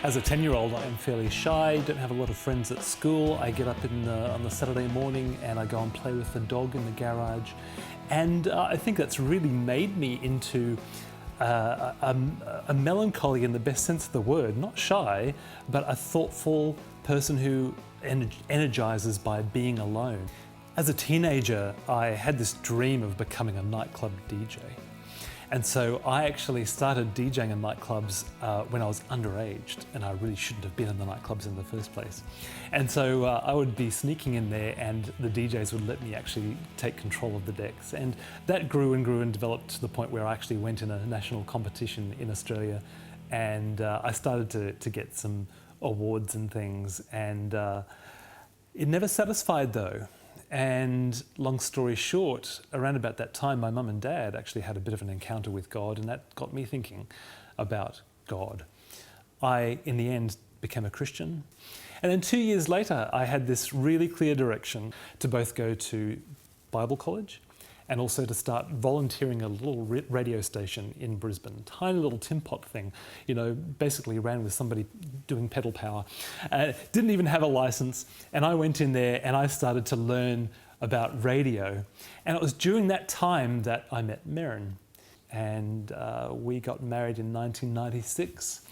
As a 10-year-old, I am fairly shy, don't have a lot of friends at school. I get up on the Saturday morning and I go and play with the dog in the garage. And I think that's really made me into a melancholy in the best sense of the word, not shy, but a thoughtful person who energizes by being alone. As a teenager, I had this dream of becoming a nightclub DJ. And so I actually started DJing in nightclubs when I was underage, and I really shouldn't have been in the nightclubs in the first place. And so I would be sneaking in there and the DJs would let me actually take control of the decks. And that grew and developed to the point where I actually went in a national competition in Australia, and I started to get some awards and things, and it never satisfied though. And long story short, around about that time, my mum and dad actually had a bit of an encounter with God, and that got me thinking about God. I, in the end, became a Christian. And then 2 years later, I had this really clear direction to both go to Bible college and also to start volunteering at a little radio station in Brisbane. Tiny little tin pot thing, you know, basically ran with somebody doing pedal power. Didn't even have a license. And I went in there and I started to learn about radio. And it was during that time that I met Merrin. And we got married in 1996.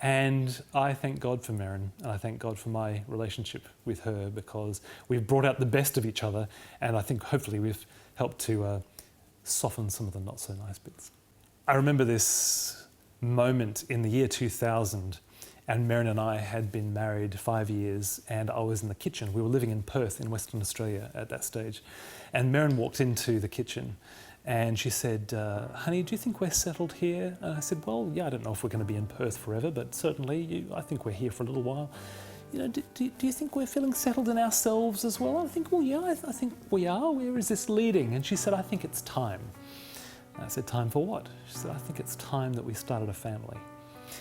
And I thank God for Merrin, and I thank God for my relationship with her, because we've brought out the best of each other, and I think hopefully we've helped to soften some of the not so nice bits. I remember this moment in the year 2000, and Merrin and I had been married 5 years, and I was in the kitchen. We were living in Perth in Western Australia at that stage, and Merrin walked into the kitchen and she said, honey, do you think we're settled here? And I said, well, yeah, I don't know if we're going to be in Perth forever, but certainly I think we're here for a little while. You know, do you think we're feeling settled in ourselves as well? I think, well, yeah, I think we are. Where is this leading? And she said, I think it's time. And I said, time for what? She said, I think it's time that we started a family.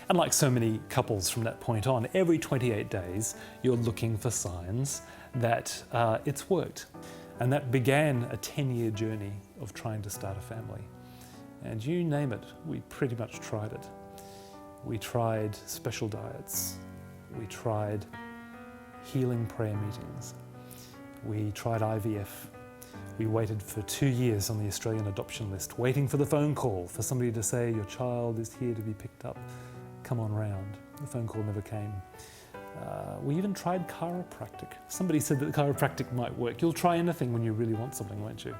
And like so many couples from that point on, every 28 days, you're looking for signs that it's worked. And that began a 10-year journey of trying to start a family. And you name it, we pretty much tried it. We tried special diets. We tried healing prayer meetings. We tried IVF. We waited for 2 years on the Australian adoption list, waiting for the phone call for somebody to say, your child is here to be picked up. Come on round. The phone call never came. We even tried chiropractic. Somebody said that chiropractic might work. You'll try anything when you really want something, won't you?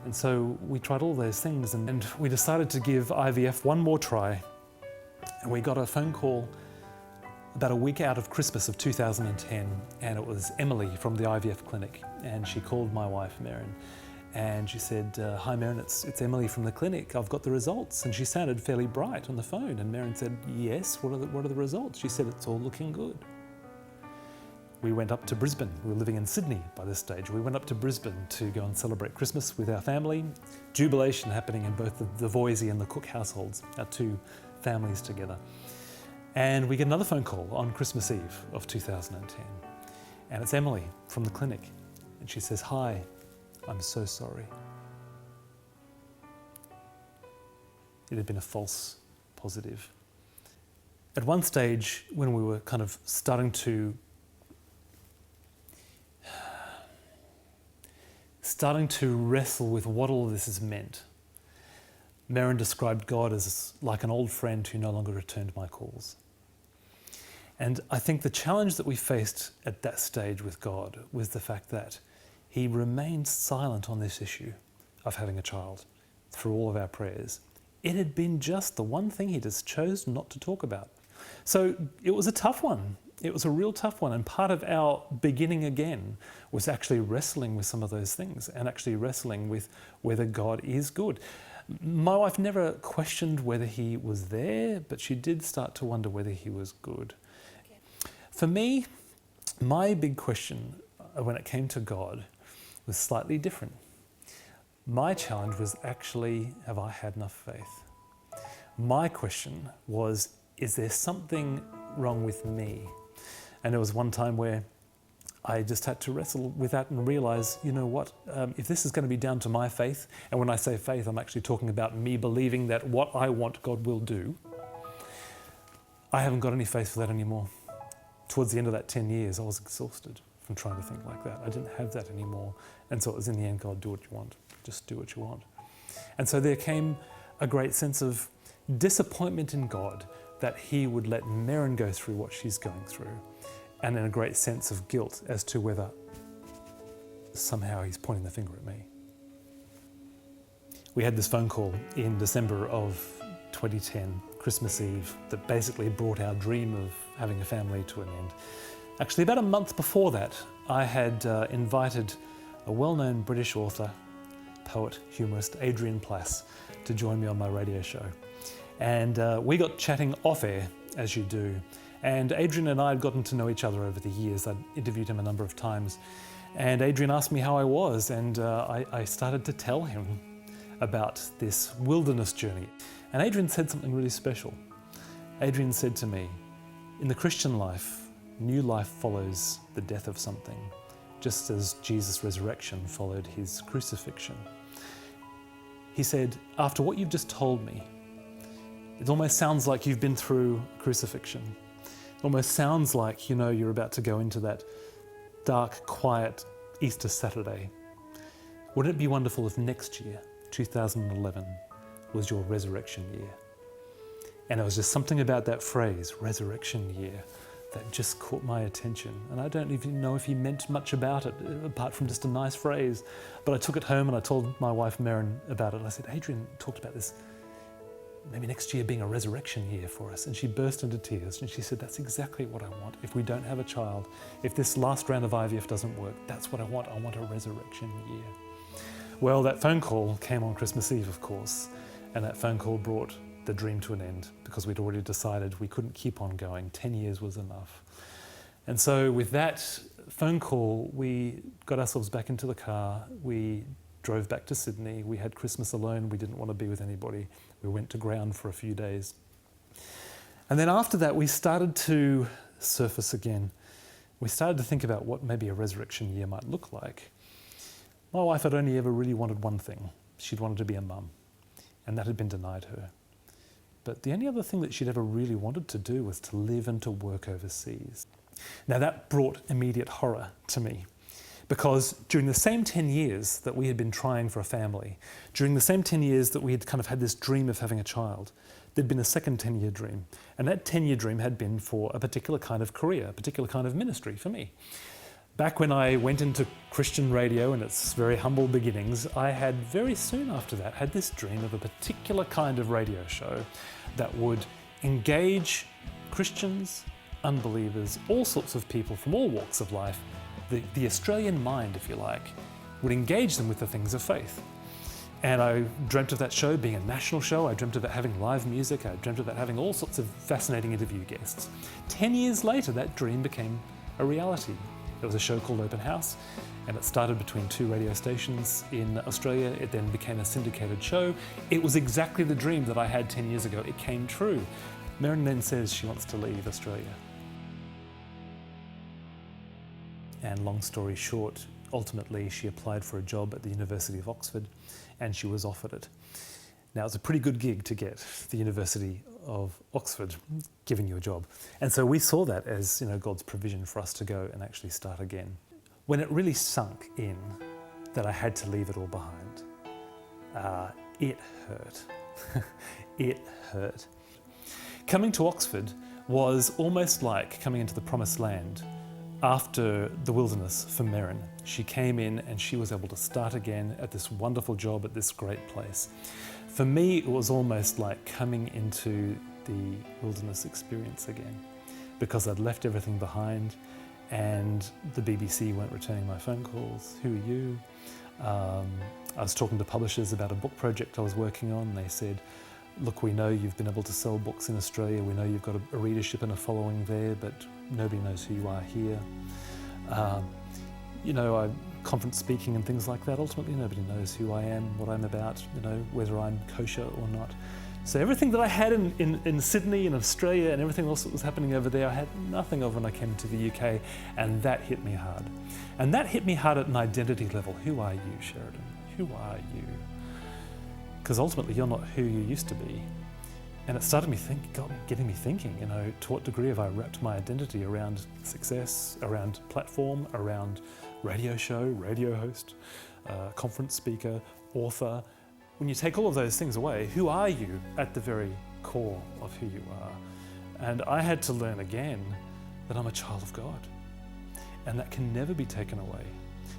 And so we tried all those things, and we decided to give IVF one more try. And we got a phone call about a week out of Christmas of 2010, and it was Emily from the IVF clinic. And she called my wife, Merrin, and she said, hi Merrin, it's Emily from the clinic. I've got the results. And she sounded fairly bright on the phone. And Merrin said, yes, what are the results? She said, it's all looking good. We went up to Brisbane. We were living in Sydney by this stage. We went up to Brisbane to go and celebrate Christmas with our family. Jubilation happening in both the Voysey and the Cook households, our two families together. And we get another phone call on Christmas Eve of 2010. And it's Emily from the clinic. And she says, hi, I'm so sorry. It had been a false positive. At one stage, when we were kind of starting to wrestle with what all of this has meant, Merrin described God as like an old friend who no longer returned my calls. And I think the challenge that we faced at that stage with God was the fact that he remained silent on this issue of having a child through all of our prayers. It had been just the one thing he just chose not to talk about. So it was a tough one. It was a real tough one. And part of our beginning again was actually wrestling with some of those things and actually wrestling with whether God is good. My wife never questioned whether he was there, but she did start to wonder whether he was good. Okay. For me, my big question when it came to God was slightly different. My challenge was actually, have I had enough faith? My question was, is there something wrong with me? And there was one time where I just had to wrestle with that and realize, you know what, if this is going to be down to my faith, and when I say faith, I'm actually talking about me believing that what I want God will do, I haven't got any faith for that anymore. Towards the end of that 10 years, I was exhausted from trying to think like that. I didn't have that anymore. And so it was in the end, God, do what you want. Just do what you want. And so there came a great sense of disappointment in God that he would let Merrin go through what she's going through, and then a great sense of guilt as to whether somehow he's pointing the finger at me. We had this phone call in December of 2010, Christmas Eve, that basically brought our dream of having a family to an end. Actually, about a month before that, I had invited a well-known British author, poet, humorist, Adrian Plass, to join me on my radio show. And we got chatting off air, as you do. And Adrian and I had gotten to know each other over the years. I'd interviewed him a number of times. And Adrian asked me how I was, and I started to tell him about this wilderness journey. And Adrian said something really special. Adrian said to me, in the Christian life, new life follows the death of something, just as Jesus' resurrection followed his crucifixion. He said, after what you've just told me, it almost sounds like you've been through crucifixion. It almost sounds like, you know, you're about to go into that dark, quiet Easter Saturday. Wouldn't it be wonderful if next year, 2011, was your resurrection year? And it was just something about that phrase, resurrection year, that just caught my attention. And I don't even know if he meant much about it, apart from just a nice phrase. But I took it home and I told my wife, Merrin, about it. I said, Adrian talked about this, maybe next year being a resurrection year for us. And she burst into tears and she said, that's exactly what I want. If we don't have a child, if this last round of IVF doesn't work, that's what I want. I want a resurrection year. Well, that phone call came on Christmas Eve, of course, and that phone call brought the dream to an end because we'd already decided we couldn't keep on going. 10 years was enough. And so with that phone call, we got ourselves back into the car. We drove back to Sydney. We had Christmas alone. We didn't want to be with anybody. We went to ground for a few days. And then after that, we started to surface again. We started to think about what maybe a resurrection year might look like. My wife had only ever really wanted one thing. She'd wanted to be a mum, and that had been denied her. But the only other thing that she'd ever really wanted to do was to live and to work overseas. Now that brought immediate horror to me, because during the same 10 years that we had been trying for a family, during the same 10 years that we had kind of had this dream of having a child, there'd been a second 10-year dream. And that 10-year dream had been for a particular kind of career, a particular kind of ministry for me. Back when I went into Christian radio in its very humble beginnings, I had very soon after that had this dream of a particular kind of radio show that would engage Christians, unbelievers, all sorts of people from all walks of life. The Australian mind, if you like, would engage them with the things of faith. And I dreamt of that show being a national show. I dreamt of it having live music. I dreamt of it having all sorts of fascinating interview guests. 10 years later, that dream became a reality. There was a show called Open House, and it started between 2 radio stations in Australia. It then became a syndicated show. It was exactly the dream that I had 10 years ago. It came true. Merrin then says she wants to leave Australia. And long story short, ultimately she applied for a job at the University of Oxford and she was offered it. Now it's a pretty good gig to get, the University of Oxford giving you a job. And so we saw that as, you know, God's provision for us to go and actually start again. When it really sunk in that I had to leave it all behind, it hurt. It hurt. Coming to Oxford was almost like coming into the promised land after the wilderness for Merrin. She came in and she was able to start again at this wonderful job at this great place. For me, it was almost like coming into the wilderness experience again, because I'd left everything behind and the BBC weren't returning my phone calls. Who are you? I was talking to publishers about a book project I was working on, and they said, look, we know you've been able to sell books in Australia, we know you've got a readership and a following there, but nobody knows who you are here. You know, I'm conference speaking and things like that. Ultimately, nobody knows who I am, what I'm about, you know, whether I'm kosher or not. So everything that I had in Sydney and Australia and everything else that was happening over there, I had nothing of when I came to the UK, and that hit me hard. And that hit me hard at an identity level. Who are you, Sheridan? Who are you? Because ultimately, you're not who you used to be. And it started getting me thinking, to what degree have I wrapped my identity around success, around platform, around radio show, radio host, conference speaker, author. When you take all of those things away, who are you at the very core of who you are? And I had to learn again that I'm a child of God. And that can never be taken away.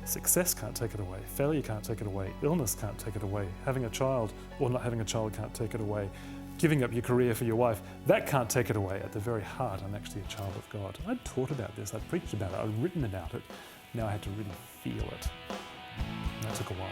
Success can't take it away. Failure can't take it away. Illness can't take it away. Having a child or not having a child can't take it away. Giving up your career for your wife, that can't take it away. At the very heart, I'm actually a child of God. I'd taught about this, I'd preached about it, I'd written about it. Now I had to really feel it. And that took a while.